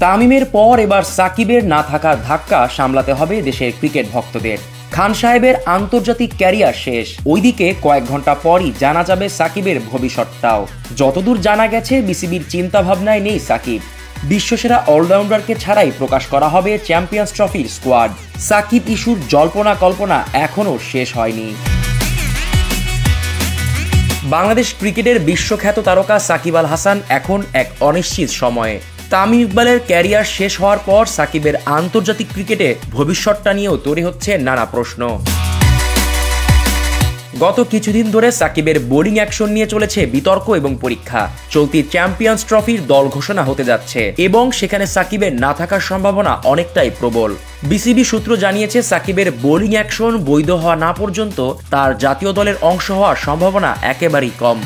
তামিমের পর এবার সাকিবের না থাকার ধাক্কা সামলাতে হবে দেশের ক্রিকেট ভক্তদের। খান সাহেবের আন্তর্জাতিক ক্যারিয়ার শেষ, ওইদিকে কয়েক ঘন্টা পরই জানা যাবে সাকিবের ভবিষ্যৎটাও। যতদূর জানা গেছে বিসিবির চিন্তাভাবনায় নেই সাকিব। বিশ্বসেরা অলরাউন্ডারকে ছাড়াই প্রকাশ করা হবে চ্যাম্পিয়ন্স ট্রফির স্কোয়াড। সাকিব ইস্যুর জল্পনা কল্পনা এখনও শেষ হয়নি। বাংলাদেশ ক্রিকেটের বিশ্বখ্যাত তারকা সাকিব আল হাসান এখন এক অনিশ্চিত সময়ে। তামিম ইকবালের ক্যারিয়ার শেষ হওয়ার পর সাকিবের আন্তর্জাতিক ক্রিকেটে ভবিষ্যৎটা নিয়েও তৈরি হচ্ছে নানা প্রশ্ন। গত কিছুদিন ধরে সাকিবের বোলিং অ্যাকশন নিয়ে চলেছে বিতর্ক এবং পরীক্ষা। চলতি চ্যাম্পিয়ন্স ট্রফির দল ঘোষণা হতে যাচ্ছে এবং সেখানে সাকিবের না থাকার সম্ভাবনা অনেকটাই প্রবল। বিসিবি সূত্র জানিয়েছে সাকিবের বোলিং অ্যাকশন বৈধ হওয়া না পর্যন্ত তার জাতীয় দলের অংশ হওয়ার সম্ভাবনা একেবারেই কম।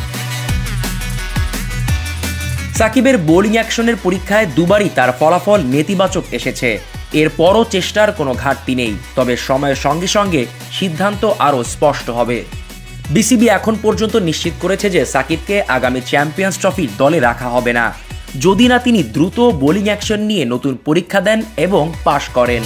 সাকিবের বোলিং অ্যাকশনের পরীক্ষায় দুবারই তার ফলাফল নেতিবাচক এসেছে। এরপরও চেষ্টার কোনো ঘাটতি নেই, তবে সময়ের সঙ্গে সঙ্গে সিদ্ধান্ত আরও স্পষ্ট হবে। বিসিবি এখন পর্যন্ত নিশ্চিত করেছে যে সাকিবকে আগামী চ্যাম্পিয়ন্স ট্রফির দলে রাখা হবে না, যদি না তিনি দ্রুত বোলিং অ্যাকশন নিয়ে নতুন পরীক্ষা দেন এবং পাশ করেন।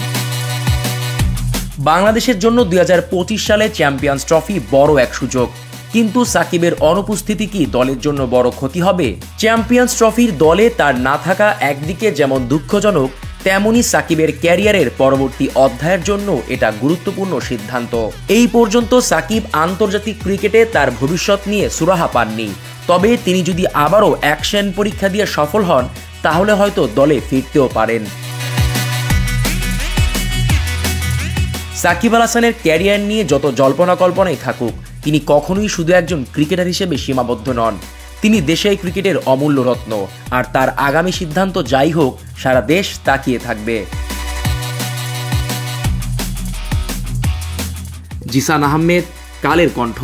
বাংলাদেশের জন্য 2025 সালে চ্যাম্পিয়ন্স ট্রফি বড় এক সুযোগ, কিন্তু সাকিবের অনুপস্থিতি কি দলের জন্য বড় ক্ষতি হবে? চ্যাম্পিয়ন্স ট্রফির দলে তার না থাকা একদিকে যেমন দুঃখজনক, তেমনি সাকিবের ক্যারিয়ারের পরবর্তী অধ্যায়ের জন্য এটা গুরুত্বপূর্ণ সিদ্ধান্ত। এই পর্যন্ত সাকিব আন্তর্জাতিক ক্রিকেটে তার ভবিষ্যৎ নিয়ে সুরাহা পাননি, তবে তিনি যদি আবারও অ্যাকশন পরীক্ষা দিয়ে সফল হন তাহলে হয়তো দলে ফিরতেও পারেন। সাকিব আল হাসানের ক্যারিয়ার নিয়ে যত জল্পনা কল্পনাই থাকুক, তিনি কখনোই শুধু একজন ক্রিকেটার হিসেবে সীমাবদ্ধ নন। তিনি দেশের ক্রিকেটের অমূল্য রত্ন, আর তার আগামী সিদ্ধান্ত যাই হোক সারা দেশ তাকিয়ে থাকবে। জিসান আহমেদ, কালের কণ্ঠ।